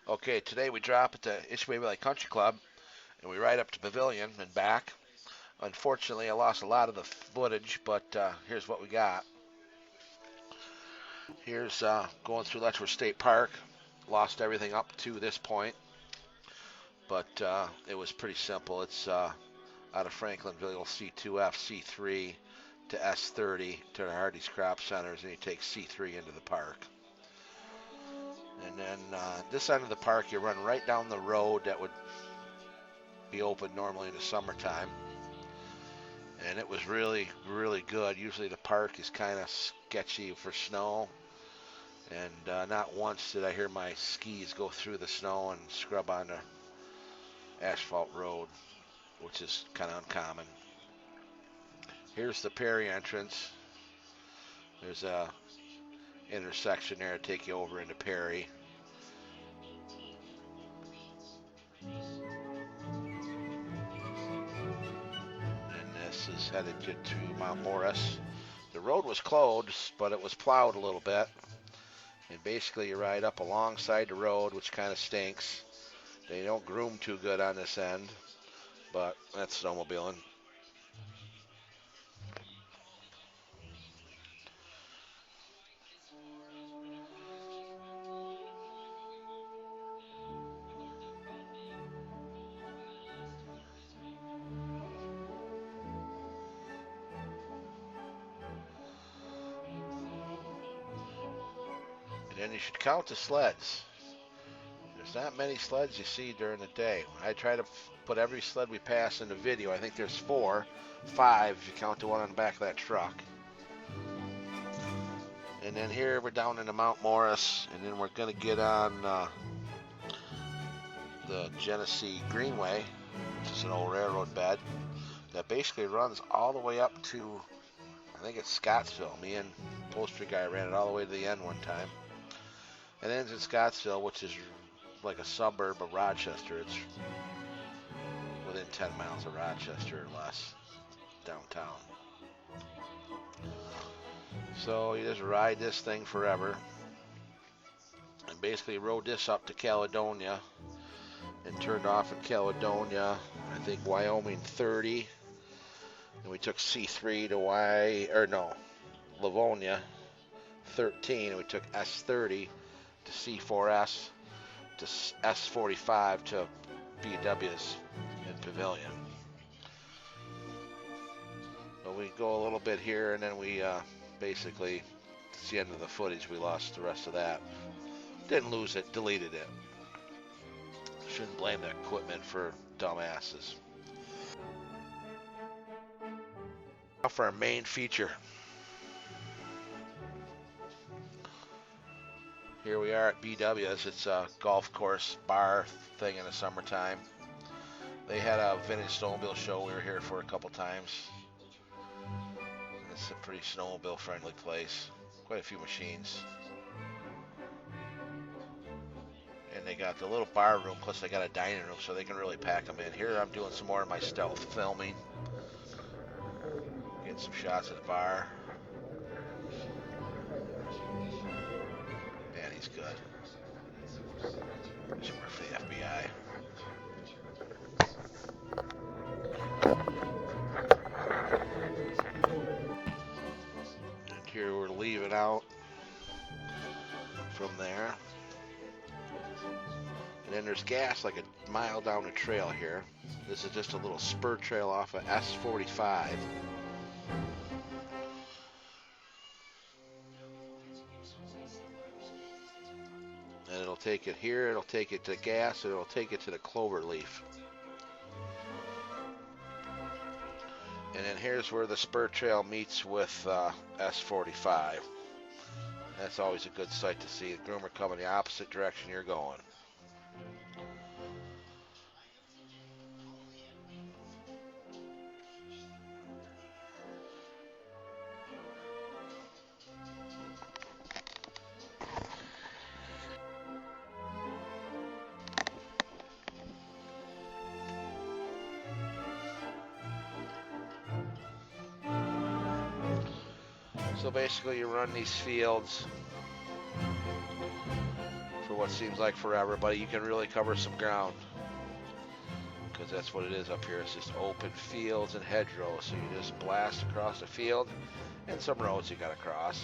Okay, today we drop at the Ischua Valley Country Club and we ride up to Pavilion and back. Unfortunately, I lost a lot of the footage, but here's what we got. Here's going through Letchworth State Park. Lost everything up to this point, but it was pretty simple. It's out of Franklinville, C2F, C3 to S30 to the Hardy's Crop Centers, and you take C3 into the park. And then this end of the park, you run right down the road that would be open normally in the summertime. And it was really, really good. Usually the park is kind of sketchy for snow. And not once did I hear my skis go through the snow and scrub on the asphalt road, which is kind of uncommon. Here's the Perry entrance. There's a intersection there to take you over into Perry. And this is headed to Mount Morris. The road was closed, but it was plowed a little bit. And basically you ride up alongside the road, which kind of stinks. They don't groom too good on this end, but that's snowmobiling. And then you should count the sleds. There's not many sleds you see during the day. I try to put every sled we pass in the video. I think there's 5 if you count the one on the back of that truck. And then here we're down into Mount Morris, and then we're going to get on the Genesee Greenway, which is an old railroad bed that basically runs all the way up to, I think it's Scottsville. Me and upholstery guy ran it all the way to the end one time. It ends in Scottsville, which is like a suburb of Rochester. It's within 10 miles of Rochester or less, downtown. So you just ride this thing forever. And basically rode this up to Caledonia and turned off at Caledonia, I think Wyoming 30. And we took C3 to Livonia 13, and we took S30 to C4S to S45 to BW's in Pavilion. But we go a little bit here, and then we basically, it's the end of the footage. We lost the rest of that. Didn't lose it, deleted it. Shouldn't blame the equipment for dumbasses. Now for our main feature. Here we are at BW's. It's a golf course bar thing in the summertime. They had a vintage snowmobile show. We were here for a couple times. It's a pretty snowmobile friendly place. Quite a few machines. And they got the little bar room, plus they got a dining room, so they can really pack them in. Here I'm doing some more of my stealth filming. Getting some shots at the bar. Man, he's good. Should work for the FBI. And here we're leaving out from there. And then there's gas like a mile down the trail here. This is just a little spur trail off of S45. And it'll take it here, it'll take it to gas, and it'll take it to the Cloverleaf. And then here's where the spur trail meets with S45. That's always a good sight to see. The groomer coming the opposite direction you're going. So basically you run these fields for what seems like forever, but you can really cover some ground. Because that's what it is up here. It's just open fields and hedgerows. So you just blast across the field and some roads you got to cross.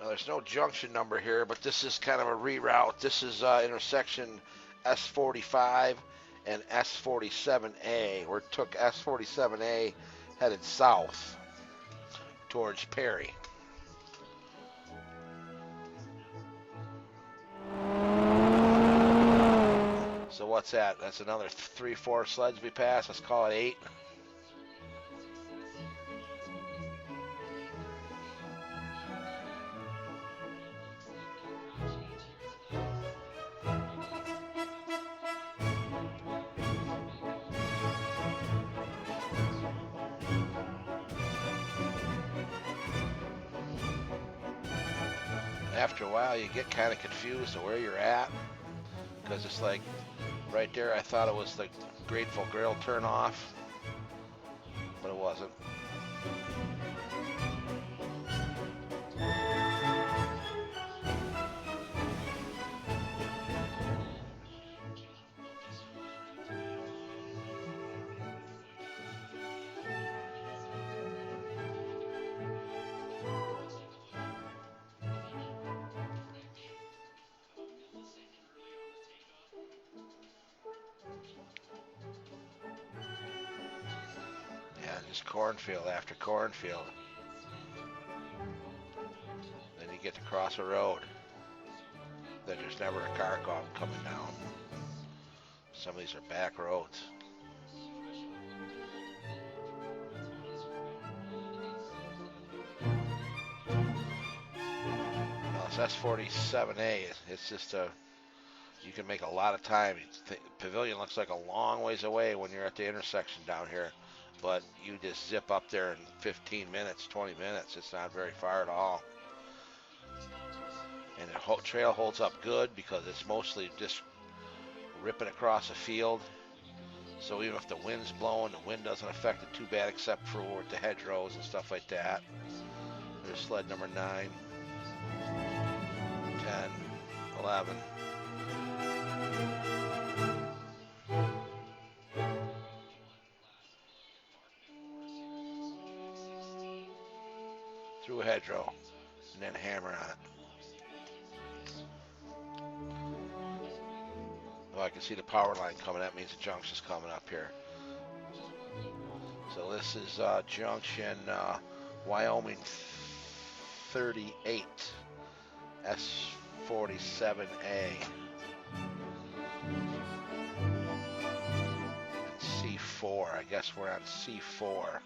Now, there's no junction number here, but this is kind of a reroute. This is intersection S45 and S47A. We took S47A headed south towards Perry. So what's that? That's another 3-4 sleds we passed. Let's call it 8. After a while, you get kind of confused of where you're at, because it's like right there. I thought it was the Grateful Grill turn off, but it wasn't. Just cornfield after cornfield. Then you get to cross a road. Then there's never a car coming down. Some of these are back roads. Now it's S47A. It's just you can make a lot of time. Pavilion looks like a long ways away when you're at the intersection down here. But you just zip up there in 15 minutes, 20 minutes. It's not very far at all. And the trail holds up good because it's mostly just ripping across a field. So even if the wind's blowing, the wind doesn't affect it too bad except for with the hedgerows and stuff like that. There's sled number 9, 10, 11. Through a hedgerow and then hammer on it. Oh, I can see the power line coming. That means the junction's coming up here. So this is junction Wyoming 38, S47A. And C4. I guess we're on C4.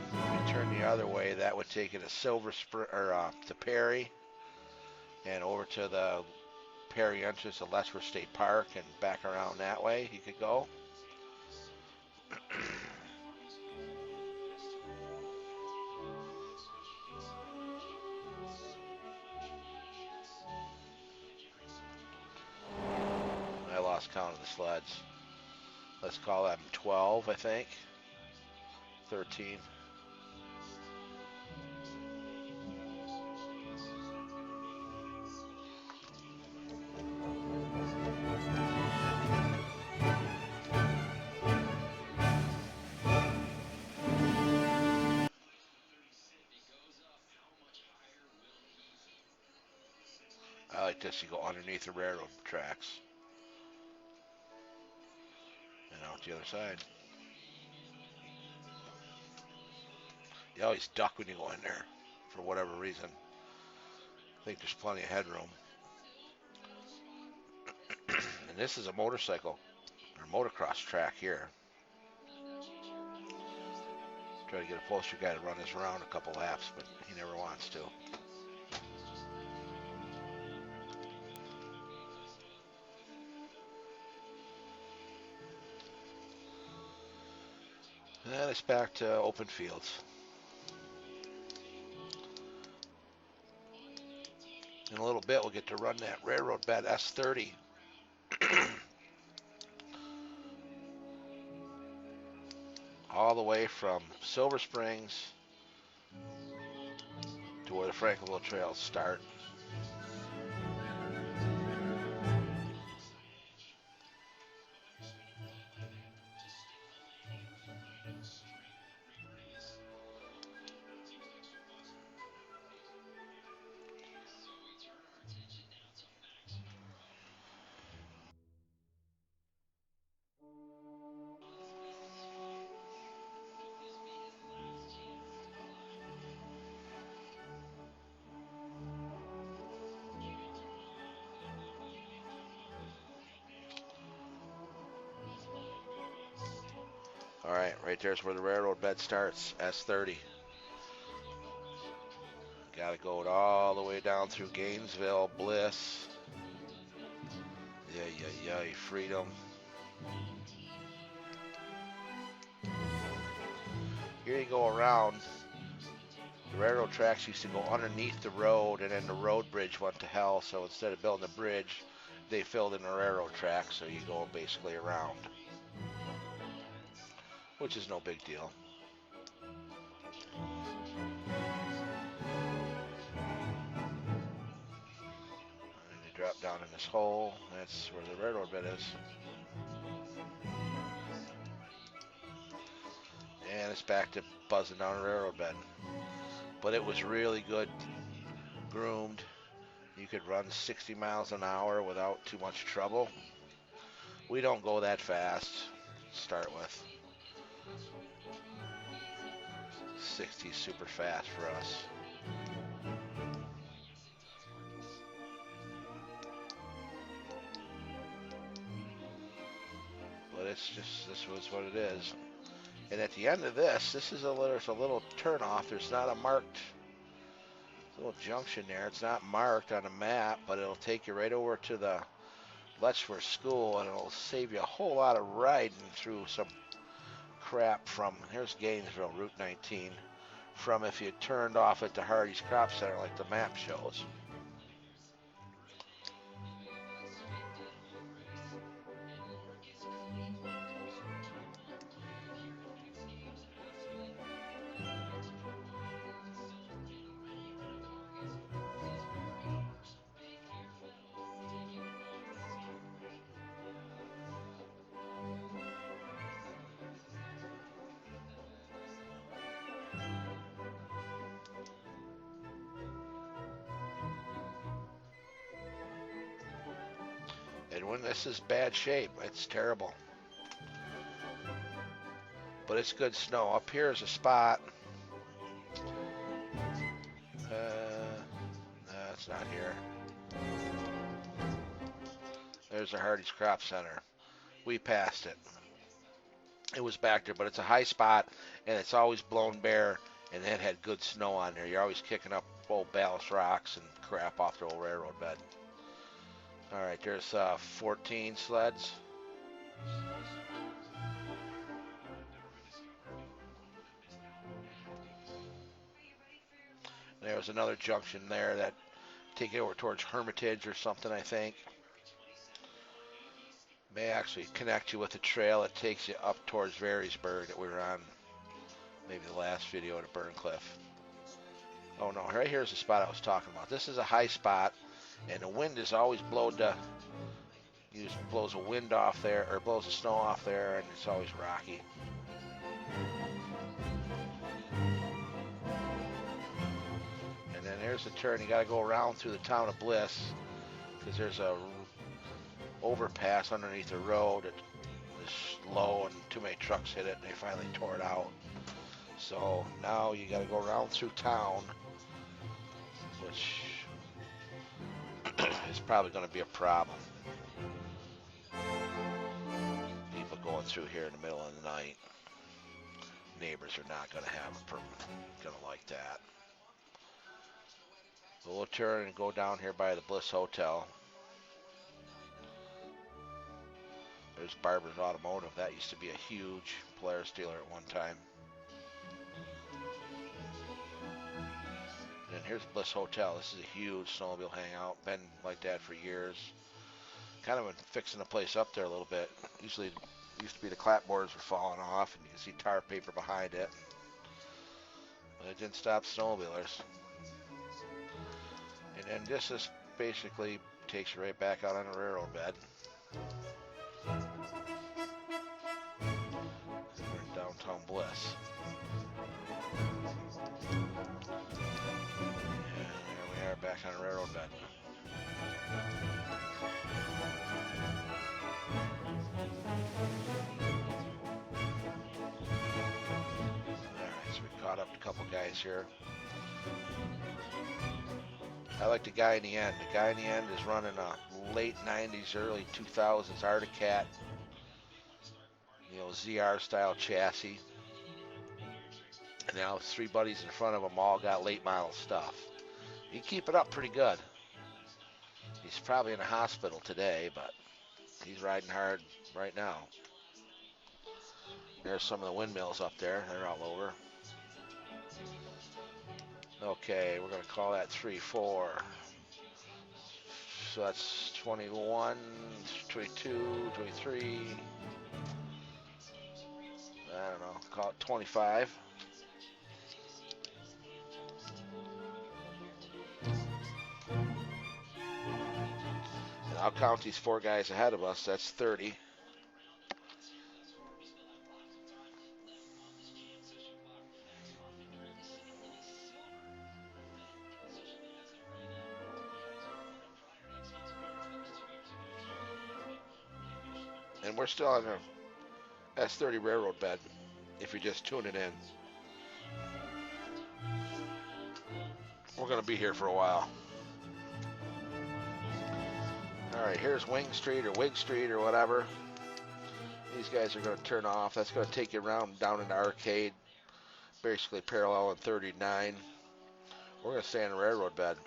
If we turn the other way, that would take you to Silver Spring or to Perry, and over to the Perry entrance to Letchworth State Park, and back around that way you could go. I lost count of the sleds. Let's call them 12, I think. 13. I like this. You go underneath the railroad tracks. And out the other side. You always duck when you go in there, for whatever reason. I think there's plenty of headroom. And this is a motorcycle, or motocross track here. Try to get a poster guy to run this around a couple laps, but he never wants to. And it's back to open fields. In a little bit, we'll get to run that railroad bed S30. All the way from Silver Springs to where the Franklinville trails start. All right there's where the railroad bed starts, S30. Got to go all the way down through Gainesville, Bliss, Freedom. Here you go around. The railroad tracks used to go underneath the road, and then the road bridge went to hell. So instead of building a bridge, they filled in the railroad tracks. So you go basically around, which is no big deal. And you drop down in this hole. That's where the railroad bed is. And it's back to buzzing down the railroad bed. But it was really good groomed. You could run 60 miles an hour without too much trouble. We don't go that fast to start with. 60 is super fast for us. But it's just, this was what it is. And at the end of this is there's a little turnoff. There's not a marked little junction there. It's not marked on a map, but it'll take you right over to the Letchworth School, and it'll save you a whole lot of riding through some crap from, here's Gainesville, Route 19, from if you turned off at the Hardee's Crop Center like the map shows. And when this is bad shape, it's terrible. But it's good snow. Up here is a spot. No, it's not here. There's the Hardee's Crop Center. We passed it. It was back there, but it's a high spot, and it's always blown bare, and it had good snow on there. You're always kicking up old ballast rocks and crap off the old railroad bed. All right, there's 14 sleds. There's another junction there that take you over towards Hermitage or something, I think. May actually connect you with a trail that takes you up towards Varysburg that we were on maybe the last video at Burncliffe. Oh no, right here's the spot I was talking about. This is a high spot, and the wind is always blows a wind off there, or blows the snow off there, and it's always rocky. And then there's the turn. You got to go around through the town of Bliss, because there's a overpass underneath the road. It is low, and too many trucks hit it, and they finally tore it out. So now you got to go around through town, which is probably going to be a problem. People going through here in the middle of the night. Neighbors are not going to like that. So we'll turn and go down here by the Bliss Hotel. There's Barber's Automotive. That used to be a huge Polaris dealer at one time. And here's Bliss Hotel. This is a huge snowmobile hangout. Been like that for years. Kind of been fixing the place up there a little bit. Usually, used to be the clapboards were falling off, and you can see tar paper behind it. But it didn't stop snowmobilers. And then this basically takes you right back out on the railroad bed. We're in downtown Bliss. And there we are back on the railroad bed. Alright, so we caught up to a couple guys here. I like the guy in the end. The guy in the end is running a late 90s, early 2000s Arctic Cat, ZR style chassis. And now 3 buddies in front of him all got late model stuff. He keep it up pretty good. He's probably in a hospital today, but he's riding hard right now. There's some of the windmills up there. They're all over. Okay, we're going to call that 3-4. So that's 21, 22, 23. I don't know. Call it 25. And I'll count these 4 guys ahead of us. That's 30. And we're still on the S30 railroad bed, if you're just tuning in. We're going to be here for a while. Alright, here's Wing Street or Wig Street or whatever. These guys are going to turn off. That's going to take you around down in the arcade, basically parallel in 39. We're going to stay on the railroad bed.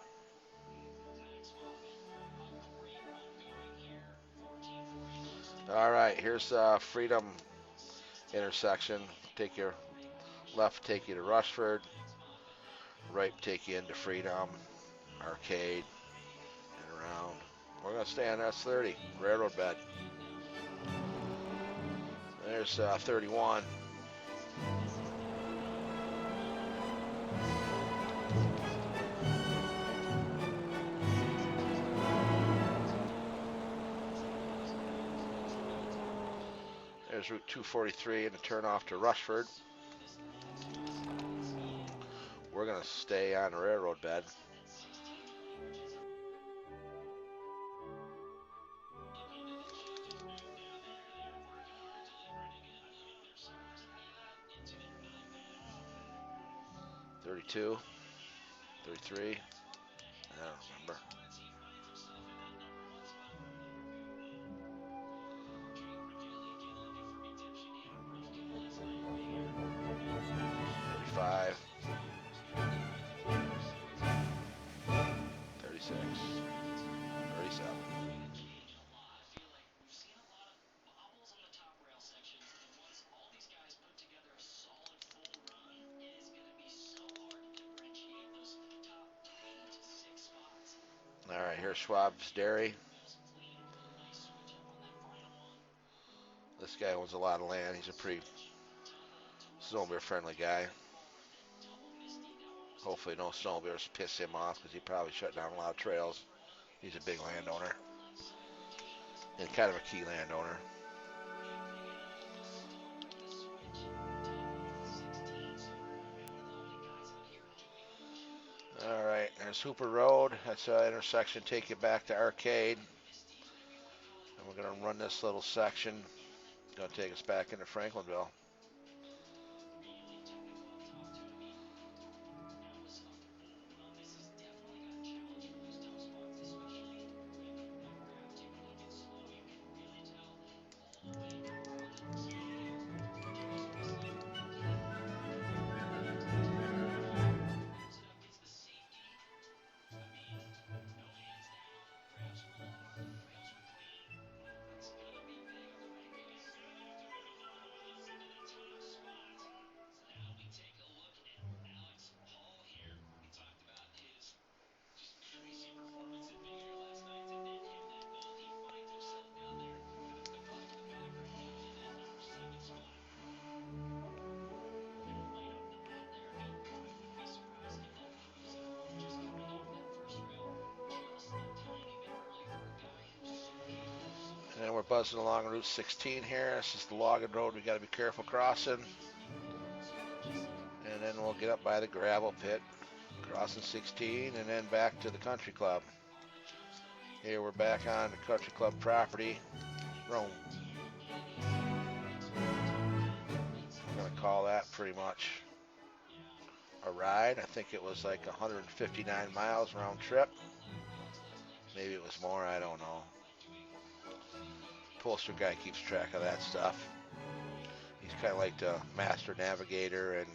Alright, here's Freedom intersection. Take your left, take you to Rushford. Right, take you into Freedom, arcade, and around. We're going to stay on S30, railroad bed. There's 31. There's Route 243 and a turn off to Rushford. We're going to stay on the railroad bed. $32, $33, I don't remember. $35, 36, 37. All right, here's Schwab's Dairy. This guy owns a lot of land. He's a pretty snowmobile-friendly guy. Hopefully no snowmobilers piss him off because he probably shut down a lot of trails. He's a big landowner and kind of a key landowner. All right, there's Hooper Road. That's an intersection. Take you back to Arcade. And we're going to run this little section. Going to take us back into Franklinville. And we're buzzing along Route 16 here. This is the logging road we got to be careful crossing. And then we'll get up by the gravel pit, crossing 16, and then back to the country club. Here we're back on the country club property. Rome. I'm going to call that pretty much a ride. I think it was like 159 miles round trip. Maybe it was more, I don't know. Poster guy keeps track of that stuff. He's kind of like the master navigator and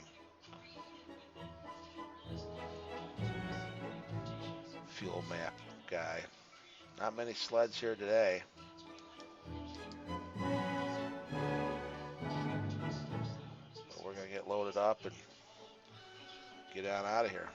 fuel map guy. Not many sleds here today. But we're going to get loaded up and get on out of here.